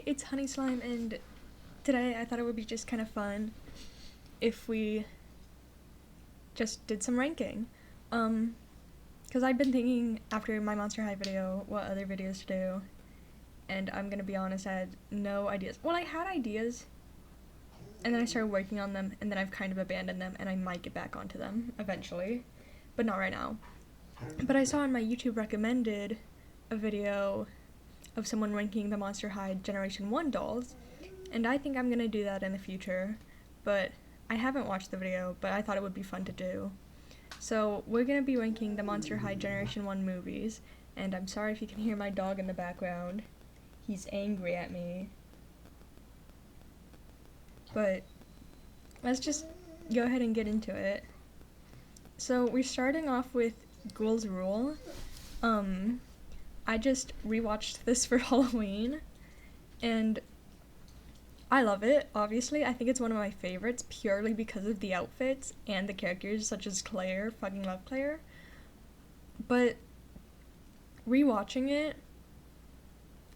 it's Honey Slime, and today I thought it would be just kind of fun if we just did some ranking. Because I've been thinking after my Monster High video what other videos to do, and I'm gonna be honest, I had no ideas. Well, I had ideas, and then I started working on them, and then I've kind of abandoned them, and I might get back onto them eventually, but not right now. But I saw on my YouTube recommended a video of someone ranking the Monster High Generation 1 dolls, and I think I'm gonna do that in the future, but I haven't watched the video, but I thought it would be fun to do. So we're gonna be ranking the Monster High Generation 1 movies, and I'm sorry if you can hear my dog in the background. He's angry at me. But let's just go ahead and get into it. So we're starting off with Ghouls Rule. I just rewatched this for Halloween, and I love it, obviously. I think it's one of my favorites purely because of the outfits and the characters, such as Claire. Fucking love Claire. But rewatching it,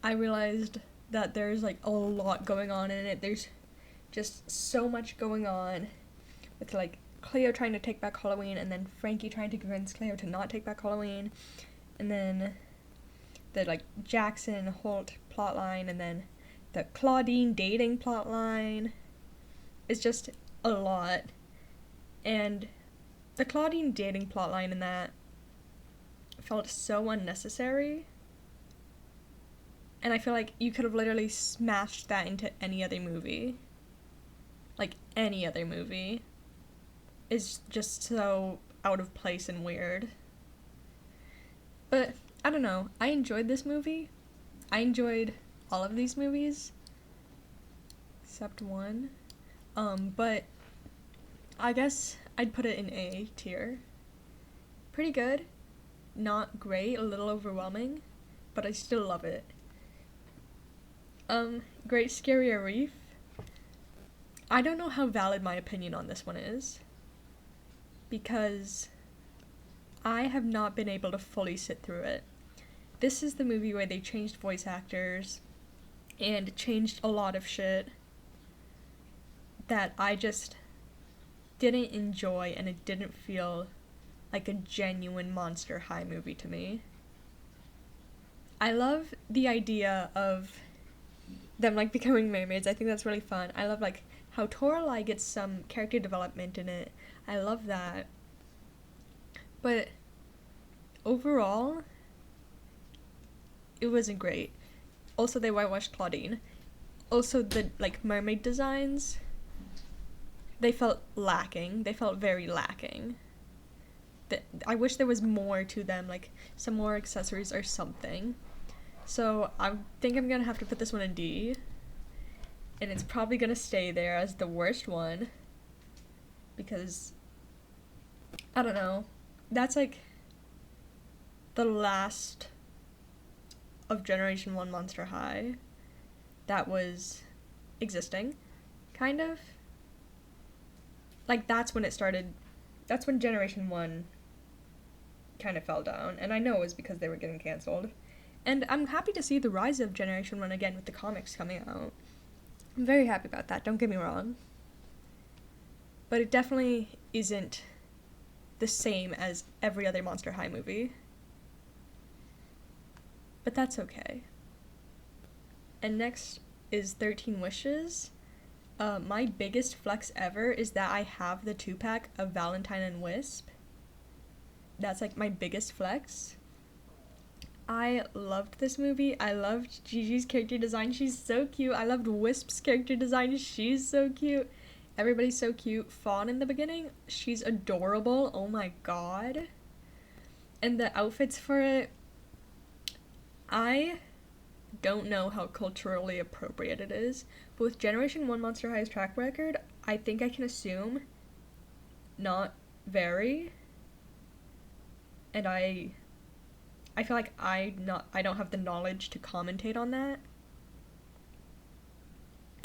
I realized that there's like a lot going on in it. There's just so much going on with like Cleo trying to take back Halloween, and then Frankie trying to convince Cleo to not take back Halloween, and then the like Jackson Holt plotline, and then the Claudine dating plotline. Is just a lot. And the Claudine dating plotline in that felt so unnecessary. And I feel like you could have literally smashed that into any other movie. Like, any other movie. Is just so out of place and weird. But, I don't know. I enjoyed this movie. I enjoyed all of these movies. Except one. But I guess I'd put it in A tier. Pretty good. Not great, a little overwhelming. But I still love it. Great Scarier Reef. I don't know how valid my opinion on this one is, because I have not been able to fully sit through it. This is the movie where they changed voice actors and changed a lot of shit that I just didn't enjoy, and it didn't feel like a genuine Monster High movie to me. I love the idea of them like becoming mermaids. I think that's really fun. I love like how Toralei gets some character development in it. I love that. But overall, it wasn't great. Also, they whitewashed Claudine. Also, the like mermaid designs, they felt lacking. They felt very lacking. I wish there was more to them, like some more accessories or something. So I think I'm gonna have to put this one in D, and it's probably gonna stay there as the worst one, because I don't know, that's like the last of Generation 1 Monster High that was existing, kind of. Like, that's when it started, that's when Generation 1 kind of fell down, and I know it was because they were getting cancelled. And I'm happy to see the rise of Generation 1 again with the comics coming out. I'm very happy about that, don't get me wrong. But it definitely isn't the same as every other Monster High movie. But that's okay. And next is 13 Wishes. My biggest flex ever is that I have the 2-pack of Valentine and Wisp. That's like my biggest flex. I loved this movie. I loved Gigi's character design. She's so cute. I loved Wisp's character design. She's so cute. Everybody's so cute. Fawn in the beginning, she's adorable. Oh my god. And the outfits for it, I don't know how culturally appropriate it is, but with Generation 1 Monster High's track record, I think I can assume not very. And I feel like I don't have the knowledge to commentate on that.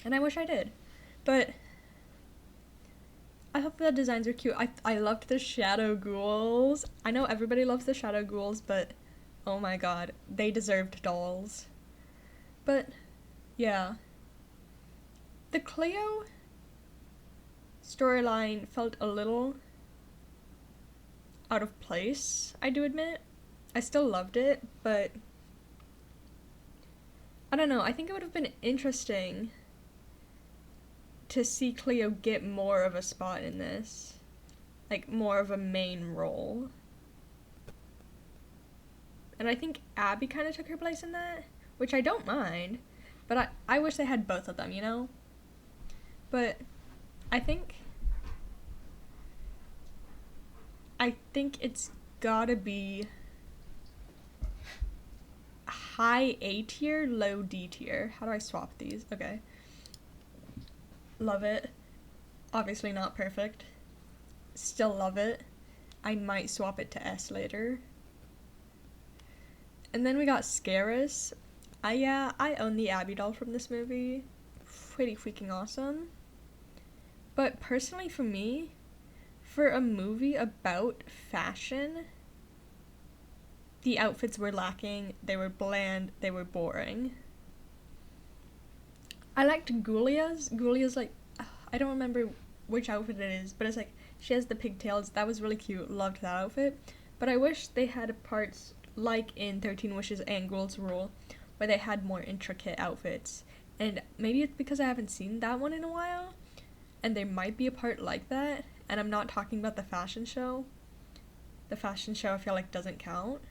And I wish I did. But I thought the designs are cute. I loved the shadow ghouls. I know everybody loves the shadow ghouls, but oh my god, they deserved dolls. But Yeah. The Cleo storyline felt a little out of place, I do admit. I still loved it, but I don't know. I think it would have been interesting to see Cleo get more of a spot in this. Like, more of a main role. And I think Abby kind of took her place in that, which I don't mind. But I wish they had both of them, you know? But I think it's gotta be high A tier, low D tier. How do I swap these? Okay. Love it. Obviously not perfect. Still love it. I might swap it to S later. And then we got Scarus. I own the Abby doll from this movie. Pretty freaking awesome. But personally for me, for a movie about fashion, the outfits were lacking, they were bland, they were boring. I liked Gulia's. Gulia's like, I don't remember which outfit it is, but it's like, she has the pigtails. That was really cute. Loved that outfit. But I wish they had parts like in 13 Wishes and Ghoul's Rule, where they had more intricate outfits. And maybe it's because I haven't seen that one in a while, and there might be a part like that, and I'm not talking about the fashion show. The fashion show I feel like doesn't count.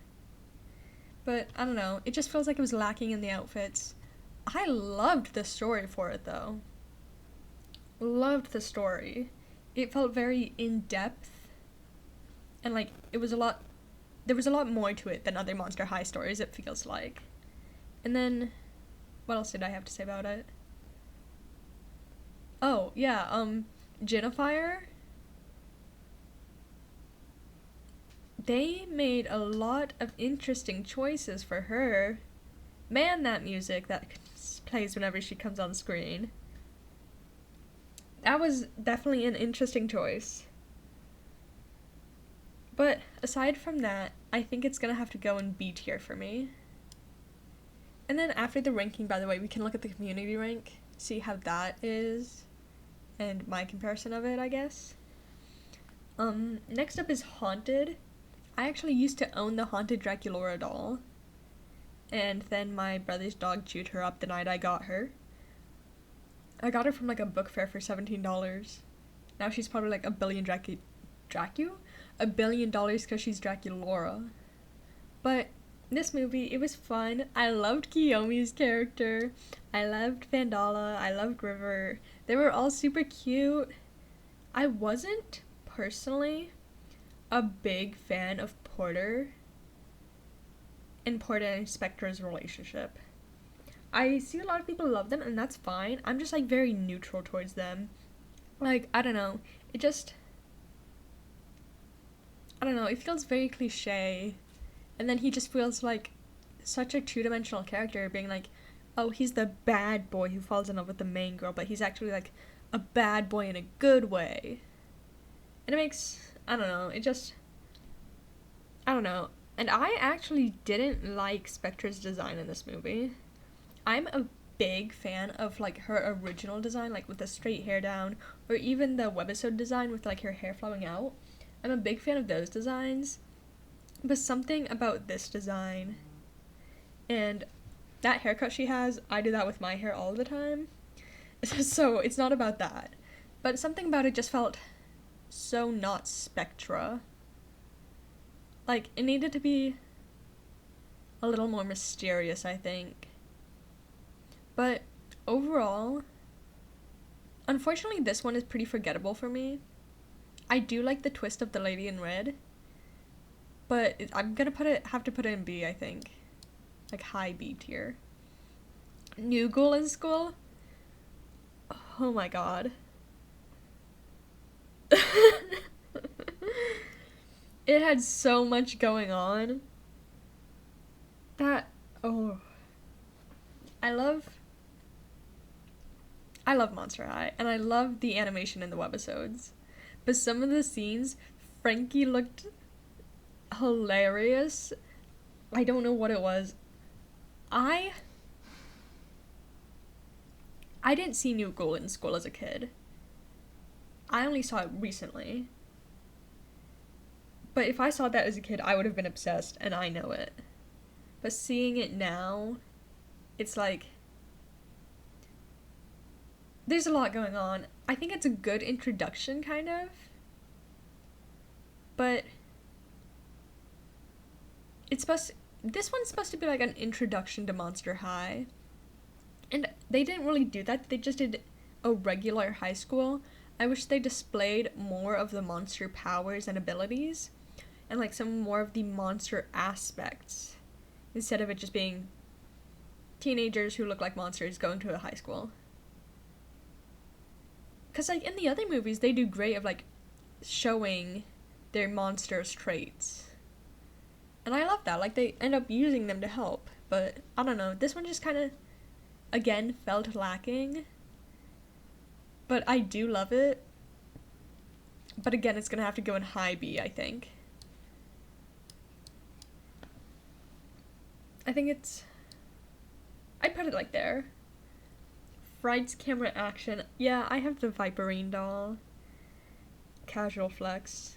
But I don't know, it just feels like it was lacking in the outfits. I loved the story for it though. Loved the story. It felt very in-depth, and like there was a lot more to it than other Monster High stories, it feels like. And then what else did I have to say about it? Oh, yeah, Jennifer. They made a lot of interesting choices for her. Man, that music that plays whenever she comes on screen. That was definitely an interesting choice. But aside from that, I think it's gonna have to go in B tier for me. And then after the ranking, by the way, we can look at the community rank, see how that is, and my comparison of it, I guess. Next up is Haunted. I actually used to own the Haunted Draculaura doll, and then my brother's dog chewed her up the night I got her. I got her from like a book fair for $17. Now she's probably like $1 billion $1 billion because she's Draculaura. But this movie, it was fun. I loved Kiyomi's character. I loved Vandala. I loved River. They were all super cute. I wasn't personally a big fan of Porter and Spectra's relationship. I see a lot of people love them, and that's fine. I'm just like very neutral towards them. Like, I don't know. It feels very cliche. And then he just feels like such a two-dimensional character, being like, oh, he's the bad boy who falls in love with the main girl, but he's actually like a bad boy in a good way. And it makes, I don't know. And I actually didn't like Spectra's design in this movie. I'm a big fan of like her original design, like with the straight hair down, or even the webisode design with like her hair flowing out. I'm a big fan of those designs, but something about this design and that haircut she has, I do that with my hair all the time. So it's not about that, but something about it just felt so not Spectra. Like, it needed to be a little more mysterious, I think. But overall, unfortunately, this one is pretty forgettable for me. I do like the twist of the lady in red, but I'm gonna have to put it in B, I think. Like, high B tier. New Ghoul in School? Oh my god. It had so much going on. I love Monster High, and I love the animation in the webisodes. But some of the scenes, Frankie looked hilarious. I don't know what it was. I I didn't see New Girl in school as a kid. I only saw it recently. But if I saw that as a kid, I would have been obsessed, and I know it. But seeing it now, it's like, there's a lot going on. I think it's a good introduction, kind of. But this one's supposed to be like an introduction to Monster High. And they didn't really do that. They just did a regular high school. I wish they displayed more of the monster powers and abilities, and like some more of the monster aspects, instead of it just being teenagers who look like monsters going to a high school. Because like in the other movies, they do great of like showing their monsters' traits. And I love that. Like they end up using them to help. But I don't know. This one just kind of, again, felt lacking. But I do love it. But again, it's going to have to go in high B, I think. I think it's... I'd put it like there. Frights, camera, action. Yeah, I have the Viperine doll. Casual flex.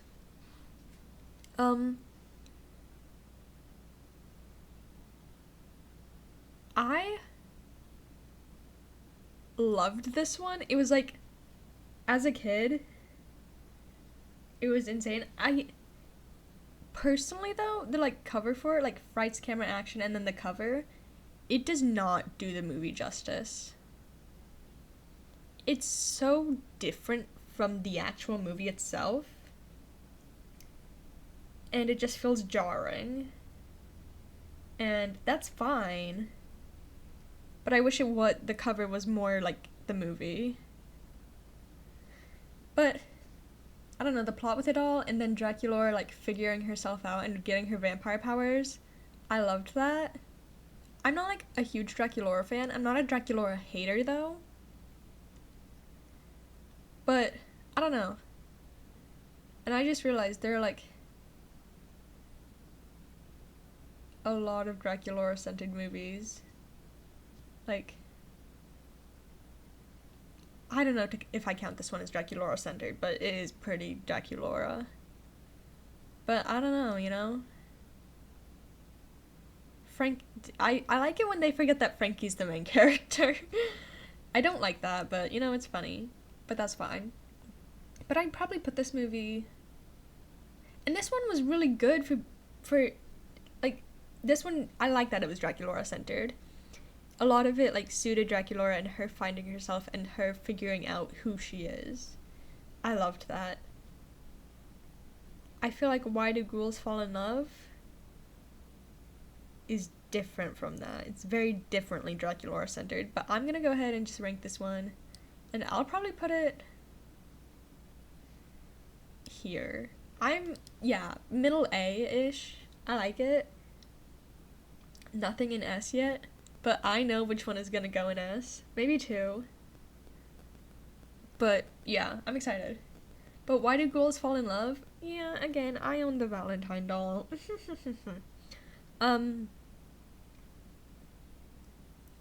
I loved this one. It was like, as a kid, it was insane. I personally, though, the like cover for it, like Frights, camera, action, and then the cover, it does not do the movie justice. It's so different from the actual movie itself, and it just feels jarring. And that's fine. But I wish the cover was more like the movie. But I don't know, the plot with it all, and then Dracula like figuring herself out and getting her vampire powers, I loved that. I'm not like a huge Dracula fan. I'm not a Dracula hater though. But I don't know. And I just realized there are like a lot of Dracula centered movies. Like, I don't know if I count this one as Dracula centered, but it is pretty Dracula. But I don't know, you know? I like it when they forget that Frankie's the main character. I don't like that, but, you know, it's funny. But that's fine. But I'd probably put this movie... And this one was really good for like, this one, I like that it was Dracula centered. A lot of it, like, suited Dracula and her finding herself and her figuring out who she is. I loved that. I feel like Why Do Ghouls Fall in Love is different from that. It's very differently Dracula-centered, but I'm gonna go ahead and just rank this one, and I'll probably put it here. Middle A-ish. I like it. Nothing in S yet. But I know which one is gonna go in S. Maybe 2. But, yeah, I'm excited. But Why Do Ghouls Fall in Love? Yeah, again, I own the Valentine doll.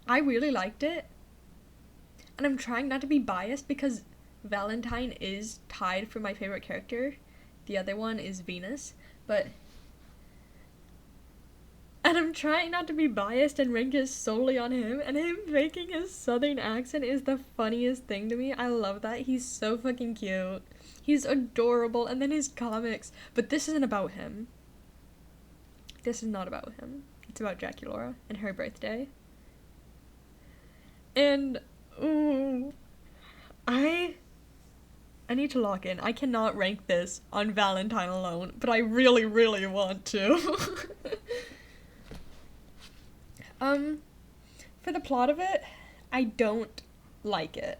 I really liked it. And I'm trying not to be biased because Valentine is tied for my favorite character. The other one is Venus. And I'm trying not to be biased and rank it solely on him, and him making his southern accent is the funniest thing to me. I love that. He's so fucking cute. He's adorable, and then his comics. But this isn't about him. This is not about him. It's about Dracula and her birthday. And, ooh, I need to lock in. I cannot rank this on Valentine alone, but I really, really want to. For the plot of it, I don't like it.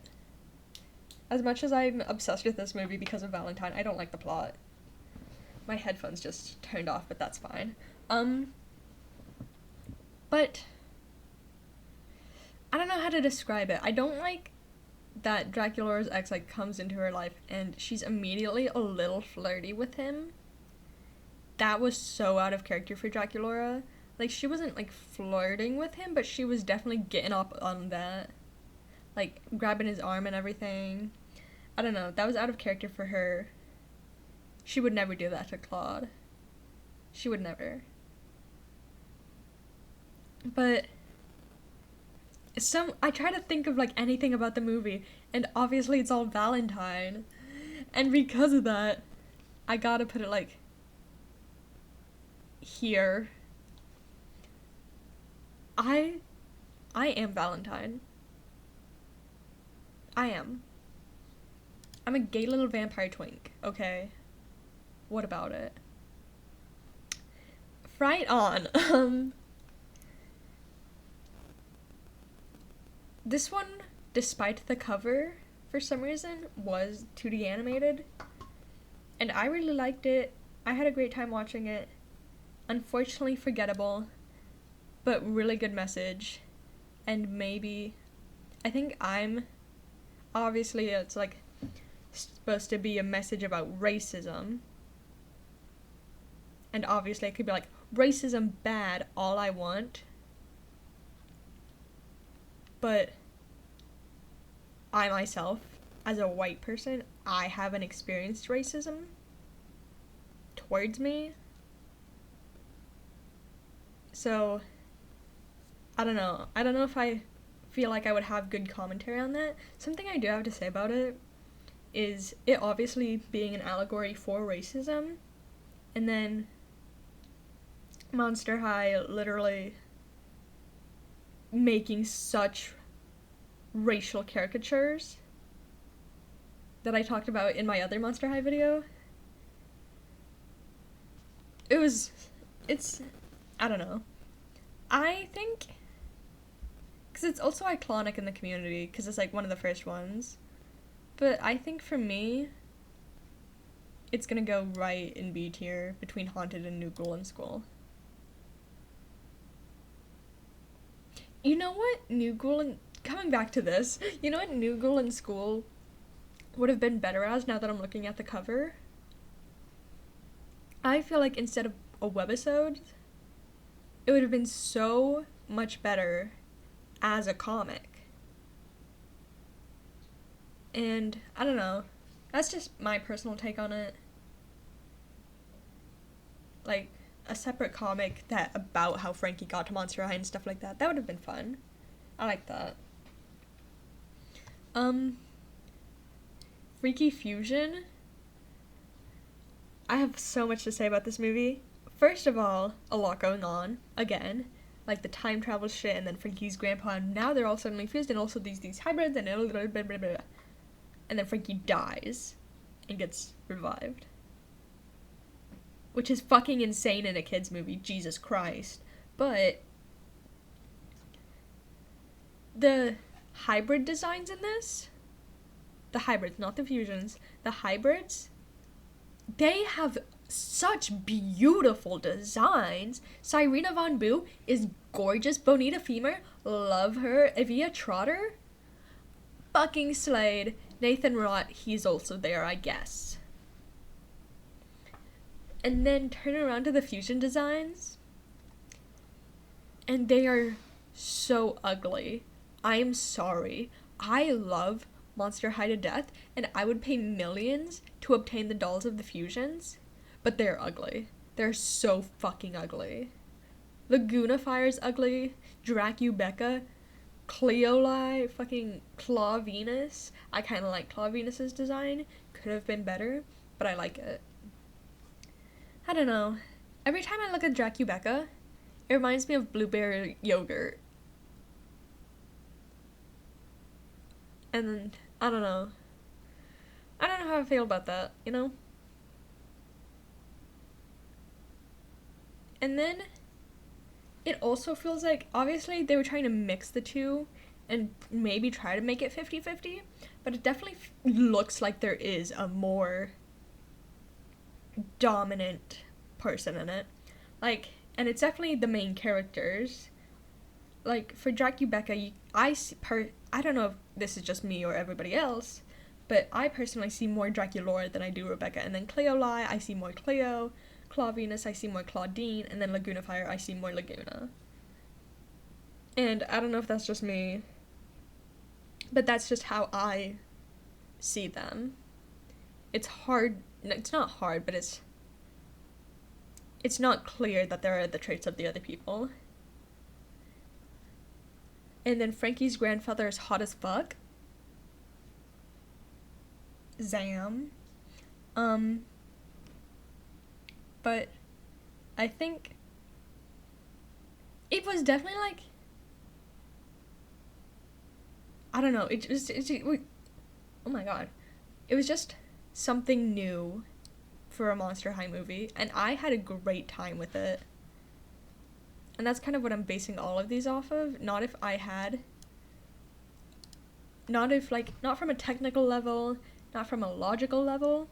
As much as I'm obsessed with this movie because of Valentine, I don't like the plot. My headphones just turned off, but that's fine. But I don't know how to describe it. I don't like that Dracula's ex, like, comes into her life and she's immediately a little flirty with him. That was so out of character for Dracula. Like, she wasn't, like, flirting with him, but she was definitely getting up on that. like grabbing his arm and everything. I don't know, that was out of character for her. She would never do that to Claude. She would never. But I try to think of like anything about the movie, and obviously it's all Valentine. And because of that, I gotta put it like here. I am Valentine. I am. I'm a gay little vampire twink, okay? What about it? Right on. This one, despite the cover, for some reason, was 2D animated. And I really liked it. I had a great time watching it. Unfortunately forgettable, but really good message. And maybe, I think obviously it's like supposed to be a message about racism. And obviously it could be like, racism bad, all I want. But I myself, as a white person, I haven't experienced racism towards me. So, I don't know. I don't know if I feel like I would have good commentary on that. Something I do have to say about it is it obviously being an allegory for racism, and then Monster High literally making such racial caricatures that I talked about in my other Monster High video. I don't know. I think, because it's also iconic in the community, because it's like one of the first ones. But I think for me, it's gonna go right in B tier between Haunted and New Girl in School. You know what? Coming back to this, you know what New Girl in School would have been better as, now that I'm looking at the cover? I feel like instead of a webisode, it would have been so much better as a comic. And I don't know. That's just my personal take on it. Like, a separate comic about how Frankie got to Monster High and stuff like that. That would have been fun. I like that. Freaky Fusion. I have so much to say about this movie. First of all, a lot going on, again. Like the time travel shit, and then Frankie's grandpa, and now they're all suddenly fused, and also these hybrids, and blah, blah, blah, blah. And then Frankie dies and gets revived. Which is fucking insane in a kid's movie, Jesus Christ. But the hybrid designs in this, the hybrids, not the fusions, the hybrids, they have such beautiful designs. Cyrena Von Boo is gorgeous. Bonita Femur, love her. Evia Trotter, fucking slayed. Nathan Rott, he's also there, I guess. And then turn around to the fusion designs, and they are so ugly. I am sorry. I love Monster High to death, and I would pay millions to obtain the dolls of the fusions, but they're ugly. They're so fucking ugly. Laguna Fire's ugly. Dracubecca, Cleoli, fucking Claw Venus. I kind of like Claw Venus's design. Could have been better, but I like it. I don't know. Every time I look at Dracubecca, it reminds me of blueberry yogurt. And I don't know. I don't know how I feel about that, you know? And then it also feels like, obviously they were trying to mix the two and maybe try to make it 50-50, but it definitely looks like there is a more dominant person in it. Like, and it's definitely the main characters. Like, for Dracubecca, I don't know if this is just me or everybody else, but I personally see more Draculaura than I do Rebecca. And then Cleoli, I see more Cleo. Claw Venus, I see more Claudine. And then Laguna Fire, I see more Laguna. And I don't know if that's just me, But that's just how I see them. It's hard, it's not hard, but it's not clear that there are the traits of the other people. And then Frankie's grandfather is hot as fuck. Zam. But I think it was definitely like, I don't know, oh my god. It was just something new for a Monster High movie, and I had a great time with it. And that's kind of what I'm basing all of these off of. Not from a technical level, not from a logical level,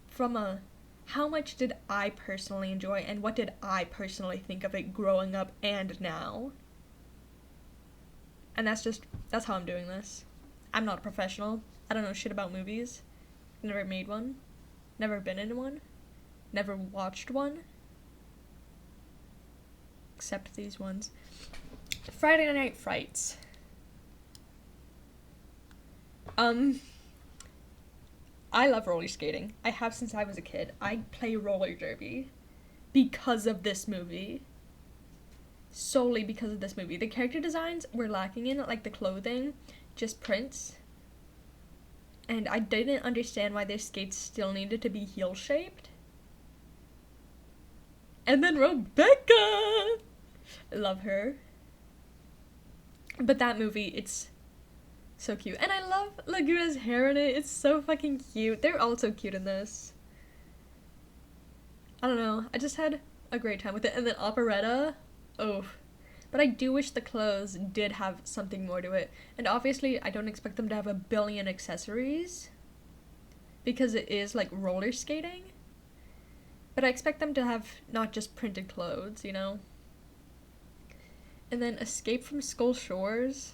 from a how much did I personally enjoy and what did I personally think of it growing up and now. And that's how I'm doing this. I'm not a professional. I don't know shit about movies. Never made one. Never been in one. Never watched one. Except these ones. Friday Night Frights. I love roller skating. I have since I was a kid. I play roller derby because of this movie. Solely because of this movie. The character designs were lacking in it, like the clothing, just prints. And I didn't understand why their skates still needed to be heel-shaped. And then Rebecca! I love her. But that movie, it's so cute. And I love Laguna's hair in it. It's so fucking cute. They're all so cute in this. I don't know. I just had a great time with it. And then Operetta. Oh. But I do wish the clothes did have something more to it. And obviously, I don't expect them to have a billion accessories. Because it is like roller skating. But I expect them to have not just printed clothes, you know? And then Escape from Skull Shores.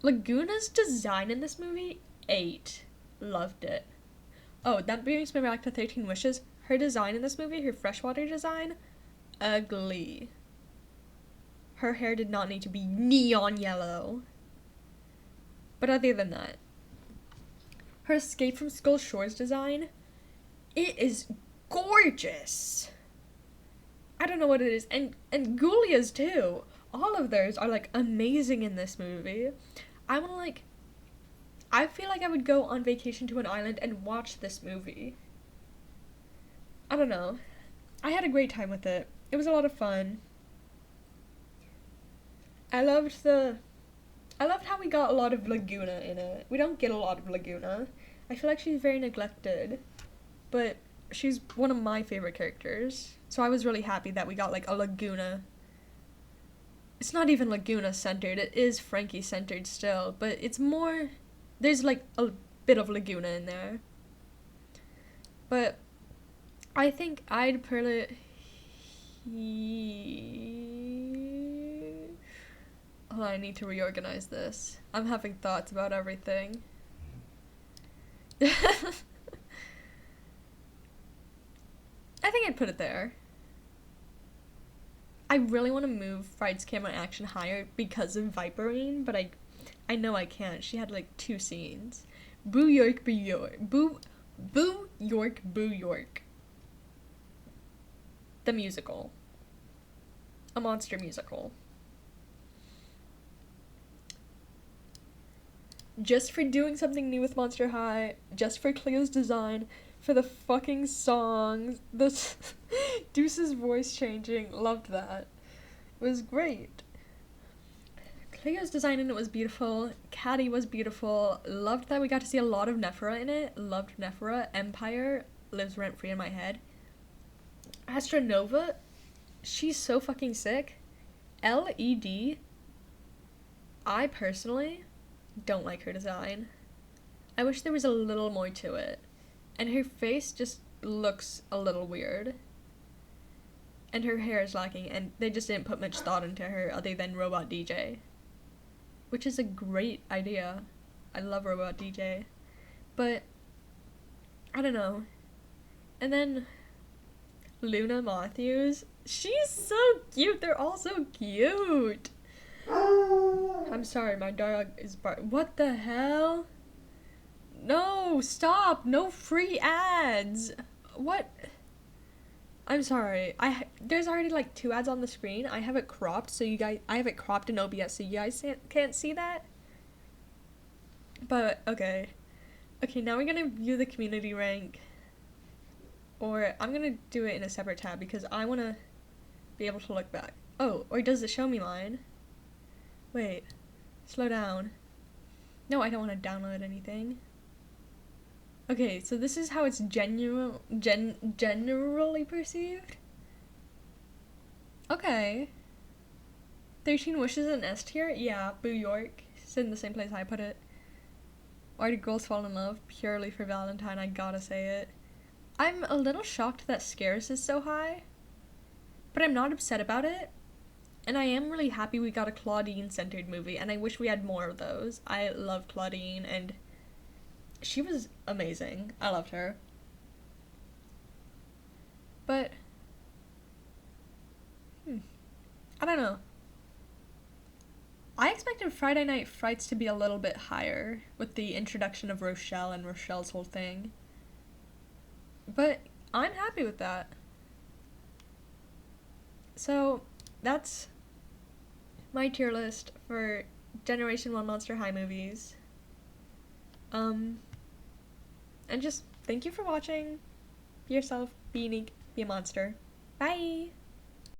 Laguna's design in this movie, 8. Loved it. Oh, that brings me back to 13 Wishes. Her design in this movie, her freshwater design, ugly. Her hair did not need to be neon yellow. But other than that, her Escape from Skull Shores design, it is gorgeous. I don't know what it is. And Ghoulia's too. All of theirs are like amazing in this movie. I feel like I would go on vacation to an island and watch this movie. I don't know. I had a great time with it. It was a lot of fun. I loved how we got a lot of Laguna in it. We don't get a lot of Laguna. I feel like she's very neglected. But she's one of my favorite characters. So I was really happy that we got like a Laguna. It's not even Laguna centered, it is Frankie centered still, but it's more, there's like a bit of Laguna in there. But I think I'd probably, hold on, I need to reorganize this. I'm having thoughts about everything. I think I'd put it there. I really want to move Fried's camera action higher because of Viperine, but I know I can't. She had like 2 scenes. Boo York, Boo York. Boo York, Boo York. The musical. A monster musical. Just for doing something new with Monster High, just for Cleo's design, for the fucking songs, the Deuce's voice changing, loved that. It was great. Cleo's design in it was beautiful, Caddy was beautiful, loved that we got to see a lot of Nephra in it, loved Nephra, Empire lives rent-free in my head. Astronova, she's so fucking sick. LED, I personally don't like her design. I wish there was a little more to it. And her face just looks a little weird. And her hair is lacking, and they just didn't put much thought into her other than Robot DJ. Which is a great idea. I love Robot DJ. But, I don't know. And then, Luna Matthews. She's so cute! They're all so cute! I'm sorry, my dog is What the hell? No, stop! No free ads! What? I'm sorry. There's already like 2 ads on the screen. I have it cropped so you guys I have it cropped in OBS so you guys can't see that. But okay. Okay, now we're gonna view the community rank. Or I'm gonna do it in a separate tab because I wanna be able to look back. Oh, or does it show me mine? Wait. Slow down. No, I don't want to download anything. Okay, so this is how it's generally perceived. Okay. 13 Wishes in S tier? Yeah, Boo York. It's in the same place I put it. Why did girls fall in love? Purely for Valentine, I gotta say it. I'm a little shocked that Scarce is so high, but I'm not upset about it. And I am really happy we got a Claudine-centered movie, and I wish we had more of those. I love Claudine, and she was amazing. I loved her. But, I don't know. I expected Friday Night Frights to be a little bit higher with the introduction of Rochelle and Rochelle's whole thing. But I'm happy with that. So, that's my tier list for Generation 1 Monster High movies. And just thank you for watching. Be yourself, be unique, be a monster. Bye!